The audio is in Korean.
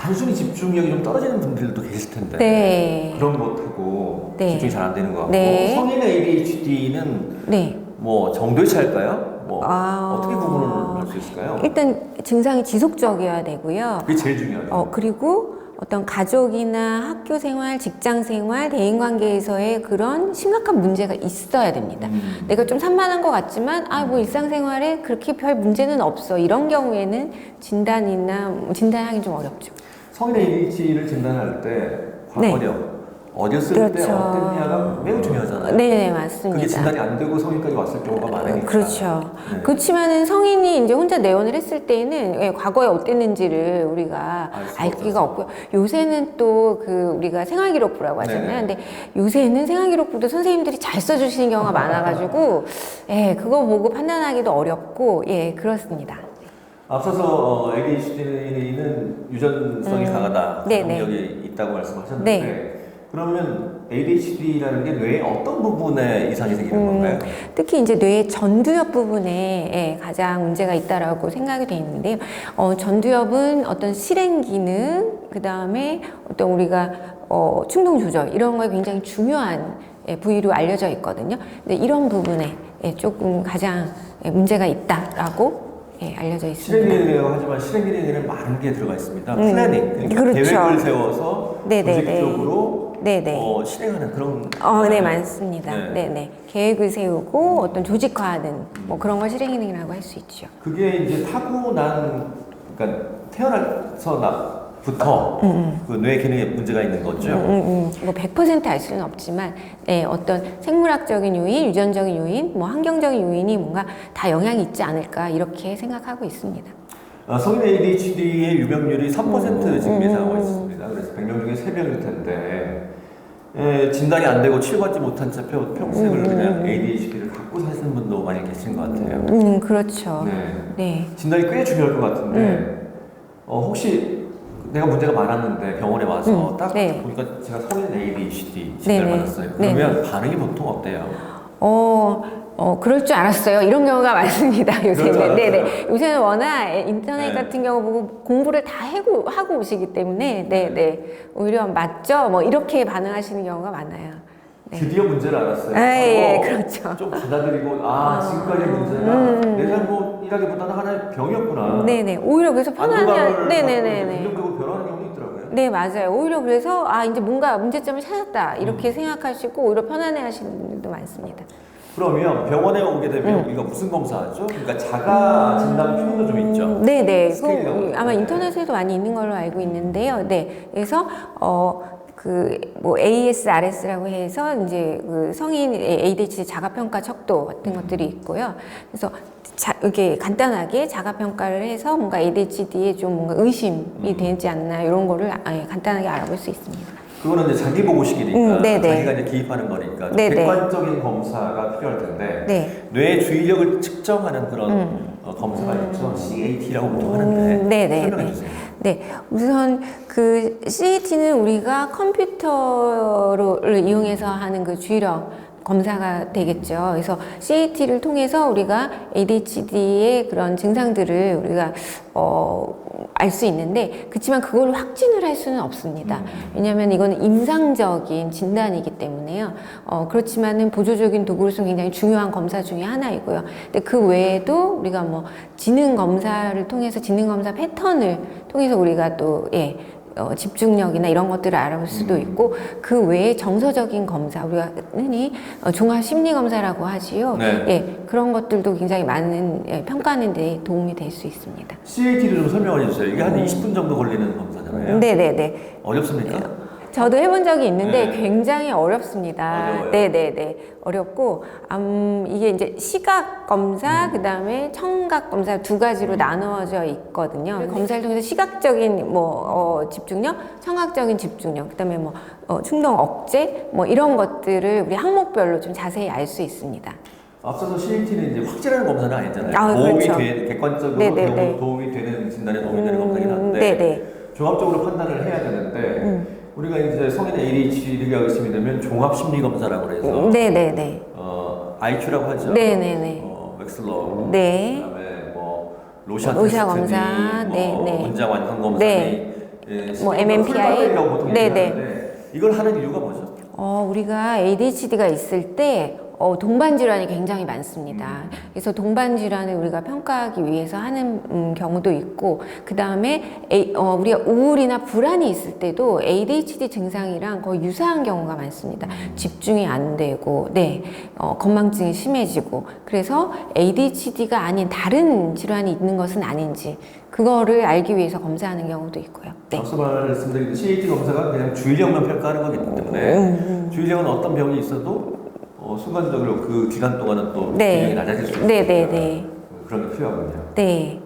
단순히 집중력이 좀 떨어지는 분들도 계실 텐데 네. 그런 것하고 네. 집중이 잘 안 되는 것 같고 네. 성인 ADHD는 네. 뭐 정도의 차일까요? 뭐 아. 어떻게 구분을 할 수 있을까요? 일단 증상이 지속적이어야 되고요. 그게 제일 중요해요. 그리고 어떤 가족이나 학교 생활, 직장 생활, 대인 관계에서의 그런 심각한 문제가 있어야 됩니다. 내가 좀 산만한 것 같지만, 뭐 일상생활에 그렇게 별 문제는 없어. 이런 경우에는 진단하기 좀 어렵죠. 성인 ADHD를 진단할 때 네. 과거력, 어렸을 때 그렇죠. 어땠냐가 매우 중요하잖아요. 네, 맞습니다. 그게 진단이 안 되고 성인까지 왔을 경우가 많으니까. 그렇죠. 네. 그렇지만은 성인이 이제 혼자 내원을 했을 때에는 과거에 어땠는지를 우리가 알 기가 없고요. 요새는 또 우리가 생활기록부라고 하잖아요. 네네. 근데 요새는 생활기록부도 선생님들이 잘 써주시는 경우가 많아가지고, 그거 보고 판단하기도 어렵고, 그렇습니다. 앞서서 ADHD는 유전성이 강하다, 네네. 가족력이 있다고 말씀하셨는데 네. 그러면 ADHD라는 게 뇌의 어떤 부분에 이상이 생기는 건가요? 특히 이제 뇌의 전두엽 부분에 가장 문제가 있다라고 생각이 돼 있는데요. 전두엽은 어떤 실행 기능, 그 다음에 어떤 우리가 충동 조절 이런 거에 굉장히 중요한 부위로 알려져 있거든요. 근데 이런 부분에 조금 가장 문제가 있다라고 알려져 있습니다. 실행기능이라고 하지만 실행기능에는 많은 게 들어가 있습니다. 플래닝, 그러니까 그렇죠. 계획을 세워서 네네네. 조직적으로 네네. 실행하는 그런. 네, 많습니다. 네. 네네. 계획을 세우고 어떤 조직화하는 뭐 그런 걸 실행기능이라고 할 수 있죠. 그게 이제 타고난, 그러니까 태어나서부터 그 뇌 기능에 문제가 있는 거죠. 뭐 100% 알 수는 없지만 어떤 생물학적인 요인, 유전적인 요인, 뭐 환경적인 요인이 뭔가 다 영향이 있지 않을까 이렇게 생각하고 있습니다. 성인 ADHD의 유병률이 3% 지금 예상하고 있습니다. 그래서 100명 중에 3명일 텐데 진단이 안 되고 치료받지 못한 채 평생을 그냥 ADHD를 갖고 사시는 분도 많이 계신 것 같아요. 그렇죠. 네. 진단이 꽤 중요할 것 같은데 혹시 내가 문제가 많았는데 병원에 와서 딱 네. 보니까 제가 성인 ADHD 진단을 네네. 받았어요. 그러면 반응이 보통 어때요? 그럴 줄 알았어요. 이런 경우가 많습니다. 요새는. 네네. 요새는 워낙 인터넷 네. 같은 경우 보고 공부를 다 하고 오시기 때문에, 네네. 오히려 맞죠? 뭐 이렇게 반응하시는 경우가 많아요. 네. 드디어 문제를 알았어요. 그렇죠. 좀 받아들이고 지금까지 문제가 내 잘못이라기보다는 하나의 병이었구나. 네네. 오히려 그래서 편안해요. 네네네네. 긍정적으로 변화하는 경우도 있더라고요. 네, 맞아요. 오히려 그래서 이제 뭔가 문제점을 찾았다. 이렇게 생각하시고 오히려 편안해 하시는 분들도 많습니다. 그러면 병원에 오게 되면 우리가 무슨 검사하죠? 그러니까 자가 진단 표도 좀 있죠. 네네. 스케일이라고 아마 그러죠. 인터넷에도 많이 있는 걸로 알고 있는데요. 네. 그래서 뭐 ASRS라고 해서 이제 성인 ADHD 자가평가 척도 같은 것들이 있고요. 그래서 이렇게 간단하게 자가평가를 해서 뭔가 ADHD에 좀 뭔가 의심이 되지 않나 이런 거를 간단하게 알아볼 수 있습니다. 그거는 이제 자기 보고식이니까 네네. 자기가 이제 기입하는 거니까 좀 네네. 객관적인 검사가 필요할 텐데 네. 뇌의 주의력을 측정하는 그런 검사가 있죠. CAT라고 보통 하는데 네네. 설명해 주세요. 네, 우선 CAT는 우리가 컴퓨터를 이용해서 하는 주의력 검사가 되겠죠. 그래서 CAT를 통해서 우리가 ADHD의 그런 증상들을 우리가 알 수 있는데, 그렇지만 그걸 확진을 할 수는 없습니다. 왜냐하면 이건 임상적인 진단이기 때문에요. 그렇지만은 보조적인 도구로서 굉장히 중요한 검사 중에 하나이고요. 근데 그 외에도 우리가 뭐 지능 검사를 통해서 지능 검사 패턴을 통해서 우리가 또 집중력이나 이런 것들을 알아볼 수도 있고, 그 외에 정서적인 검사, 우리가 흔히 종합 심리 검사라고 하지요. 네. 그런 것들도 굉장히 많은 평가하는 데 도움이 될 수 있습니다. CAT를 좀 설명해 주세요. 이게 한 20분 정도 걸리는 검사잖아요. 네네네. 어렵습니까? 저도 해본 적이 있는데 네. 굉장히 어렵습니다. 어려워요. 네네네. 어렵고, 이게 이제 시각 검사, 그 다음에 청각 검사 두 가지로 나누어져 있거든요. 검사를 통해서 시각적인 집중력, 청각적인 집중력, 그 다음에 충동 억제, 이런 것들을 우리 항목별로 좀 자세히 알 수 있습니다. 앞서서 CAT는 이제 확진하는 검사는 아니잖아요. 그렇죠. 객관적으로 네네네. 도움이 되는 진단에 도움이 되는 검사긴 한데 네네. 종합적으로 판단을 해야 되는데 우리가 이제 성인 ADHD가 의심이 되면 종합 심리 검사라고 해서 네네네. IQ라고 하죠. 네네네. 웩슬러, 네. 그다음에 뭐 로샤 로샤 테스트니, 검사, 네, 네. 문장 완성 검사니 네. 뭐 MMPI. 라고 보통 네네. 얘기하는데 이걸 하는 이유가 뭐죠? 우리가 ADHD가 있을 때 동반 질환이 굉장히 많습니다. 그래서 동반 질환을 우리가 평가하기 위해서 하는 경우도 있고, 그 다음에 우리가 우울이나 불안이 있을 때도 ADHD 증상이랑 거의 유사한 경우가 많습니다. 집중이 안 되고, 네, 건망증이 심해지고, 그래서 ADHD가 아닌 다른 질환이 있는 것은 아닌지 그거를 알기 위해서 검사하는 경우도 있고요. 네. 앞서 말씀드린 CAT 검사가 그냥 주의력만 평가하는 거기 때문에 주의력은 어떤 병이 있어도 순간적으로 그 기간 동안은 또 네. 기능이 낮아질 수 있으니까 네, 네, 네. 그런 게 필요하군요. 네.